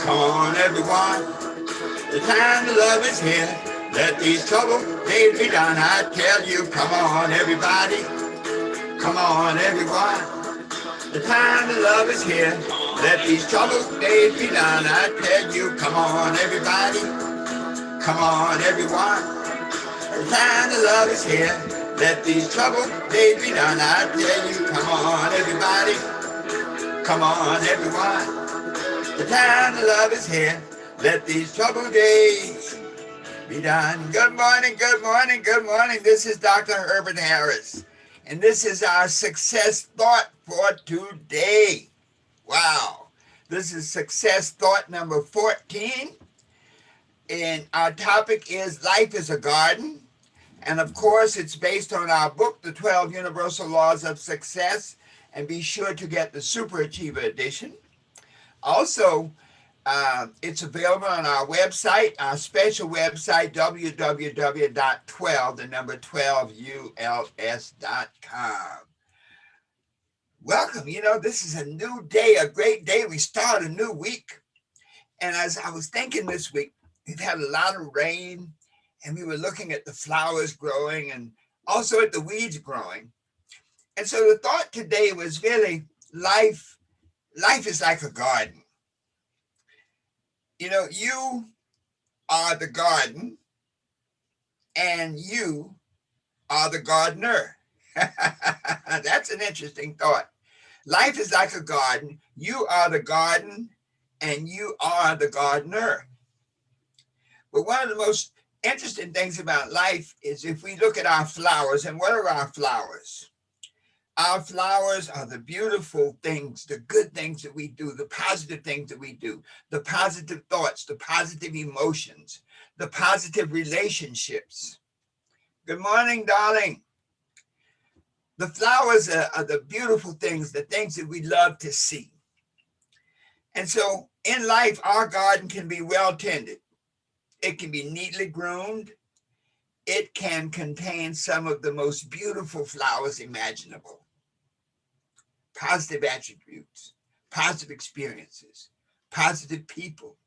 Come on, everyone. The time to love is here. Let these troubled days be done. I tell you, come on, everybody. Come on, everyone. The time to love is here. Let these troubled days be done. I tell you, come on, everybody. Come on, everyone. The time to love is here. Let these troubled days be done. I tell you, come on, everybody. Come on, everyone. The time to love is here. Let these troubled days be done. Good morning, good morning, good morning. This is Dr. Herbert Harris, and this is our success thought for today. Wow. This is success thought number 14, and our topic is Life is a Garden. And of course, it's based on our book, The 12 Universal Laws of Success, and be sure to get the Super Achiever edition. Also, it's available on our website, our special website, www.12, the number 12uls.com. Welcome. You know, this is a new day, a great day. We start a new week. And as I was thinking this week, we've had a lot of rain, and we were looking at the flowers growing and also at the weeds growing. And so the thought today was really life is like a garden. You know, you are the garden and you are the gardener. That's an interesting thought. Life is like a garden. You are the garden and you are the gardener. But one of the most interesting things about life is if we look at our flowers, and what are our flowers? Our flowers are the beautiful things, the good things that we do, the positive things that we do, the positive thoughts, the positive emotions, the positive relationships. Good morning, darling. The flowers are the beautiful things, the things that we love to see. And so in life, our garden can be well tended. It can be neatly groomed. It can contain some of the most beautiful flowers imaginable. Positive attributes, positive experiences, positive people,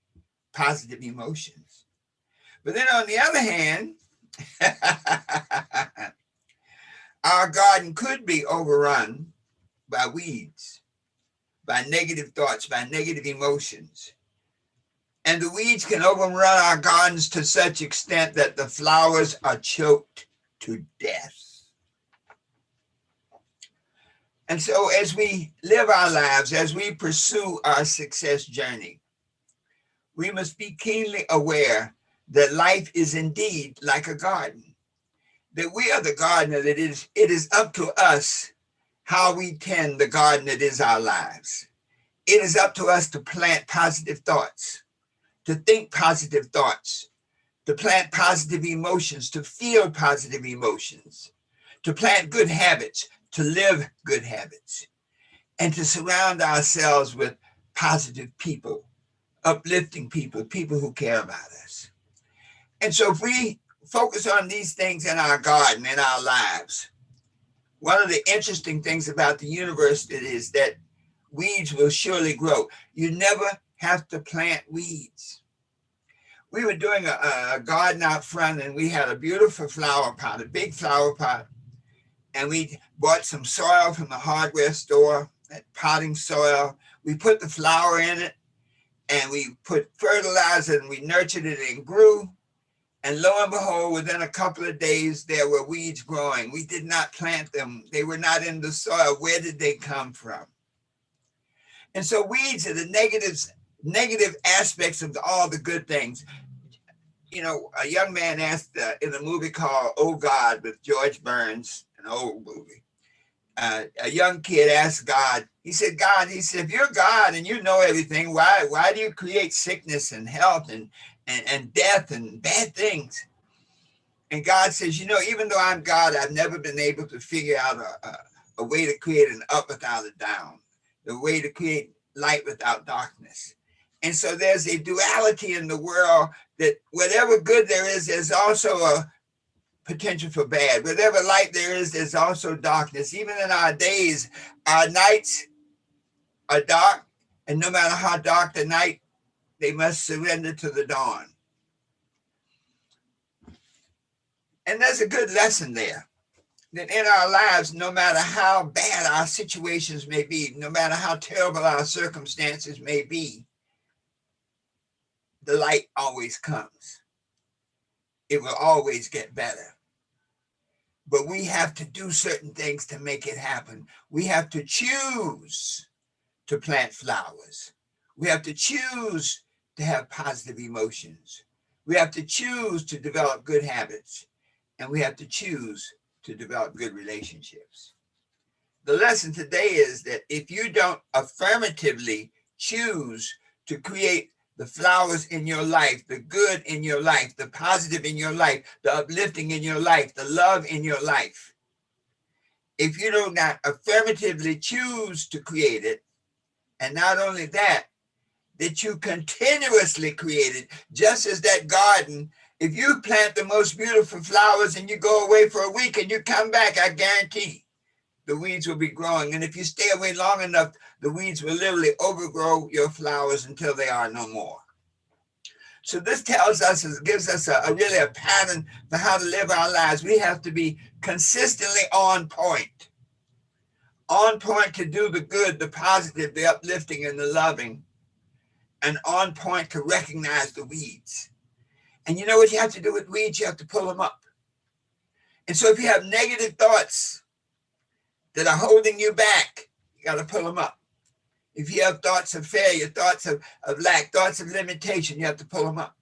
positive emotions. But then on the other hand, our garden could be overrun by weeds, by negative thoughts, by negative emotions. And the weeds can overrun our gardens to such extent that the flowers are choked to death. And so as we live our lives, as we pursue our success journey, we must be keenly aware that life is indeed like a garden, that we are the gardener, that it is up to us how we tend the garden that is our lives. It is up to us to plant positive thoughts, to think positive thoughts, to plant positive emotions, to feel positive emotions, to plant good habits, to live good habits, and to surround ourselves with positive people, uplifting people, people who care about us. And so if we focus on these things in our garden, in our lives, one of the interesting things about the universe is that weeds will surely grow. You never have to plant weeds. We were doing a garden out front, and we had a beautiful flower pot, a big flower pot. And we bought some soil from the hardware store, that potting soil. We put the flower in it, and we put fertilizer, and we nurtured it and grew. And lo and behold, within a couple of days, there were weeds growing. We did not plant them. They were not in the soil. Where did they come from? And so weeds are the negative aspects of all the good things. You know, a young man asked in a movie called Oh God with George Burns, an old movie. A young kid asked God, he said, if you're God and you know everything, why do you create sickness and health and death and bad things? And God says, you know, even though I'm God, I've never been able to figure out a way to create an up without a down, the way to create light without darkness. And so there's a duality in the world that whatever good there is, there's also a potential for bad. Whatever light there is, there's also darkness. Even in our days, our nights are dark, and no matter how dark the night, they must surrender to the dawn. And there's a good lesson there, that in our lives, no matter how bad our situations may be, no matter how terrible our circumstances may be, the light always comes. It will always get better. But we have to do certain things to make it happen. We have to choose to plant flowers. We have to choose to have positive emotions. We have to choose to develop good habits. And we have to choose to develop good relationships. The lesson today is that if you don't affirmatively choose to create the flowers in your life, the good in your life, the positive in your life, the uplifting in your life, the love in your life, if you do not affirmatively choose to create it, and not only that, that you continuously create it, just as that garden, if you plant the most beautiful flowers and you go away for a week and you come back, I guarantee the weeds will be growing. And if you stay away long enough, the weeds will literally overgrow your flowers until they are no more. So this tells us, gives us really a pattern for how to live our lives. We have to be consistently on point to do the good, the positive, the uplifting, and the loving, and on point to recognize the weeds. And you know what you have to do with weeds? You have to pull them up. And so if you have negative thoughts that are holding you back, you got to pull them up. If you have thoughts of failure, thoughts of lack, thoughts of limitation, you have to pull them up.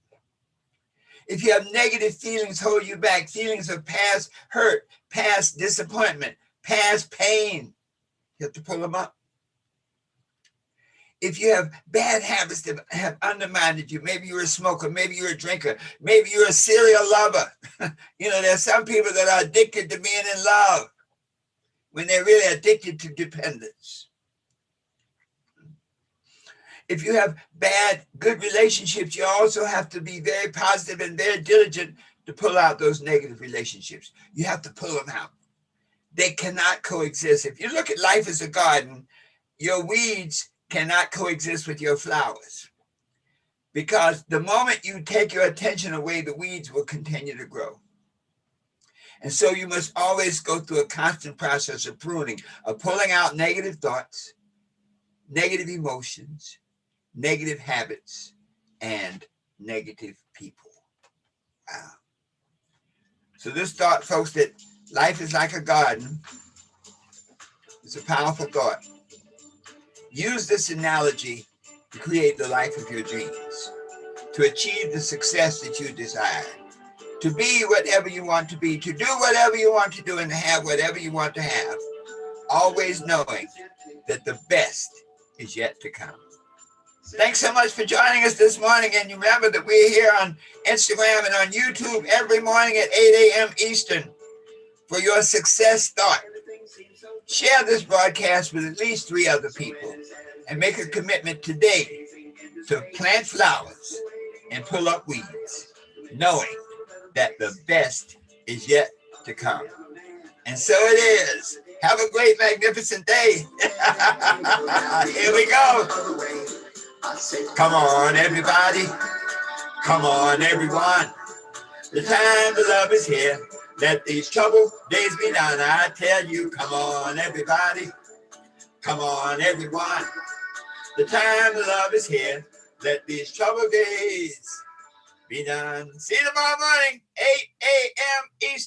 If you have negative feelings hold you back, feelings of past hurt, past disappointment, past pain, you have to pull them up. If you have bad habits that have undermined you, maybe you're a smoker, maybe you're a drinker, maybe you're a serial lover. There's some people that are addicted to being in love when they're really addicted to dependence. If you have good relationships, you also have to be very positive and very diligent to pull out those negative relationships. You have to pull them out. They cannot coexist. If you look at life as a garden, your weeds cannot coexist with your flowers, because the moment you take your attention away, the weeds will continue to grow. And so you must always go through a constant process of pruning, of pulling out negative thoughts, negative emotions, negative habits, and negative people. Wow. So this thought, folks, that life is like a garden, it's a powerful thought. Use this analogy to create the life of your dreams, to achieve the success that you desire, to be whatever you want to be, to do whatever you want to do, and to have whatever you want to have, always knowing that the best is yet to come. Thanks so much for joining us this morning. And remember that we're here on Instagram and on YouTube every morning at 8 a.m. Eastern for your success thought. Share this broadcast with at least 3 other people and make a commitment today to plant flowers and pull up weeds, knowing that the best is yet to come. And so it is. Have a great, magnificent day. Here we go. Come on, everybody. Come on, everyone. The time to love is here. Let these troubled days be done. I tell you, come on, everybody. Come on, everyone. The time to love is here. Let these troubled days be done. See you tomorrow morning, 8 a.m. Eastern.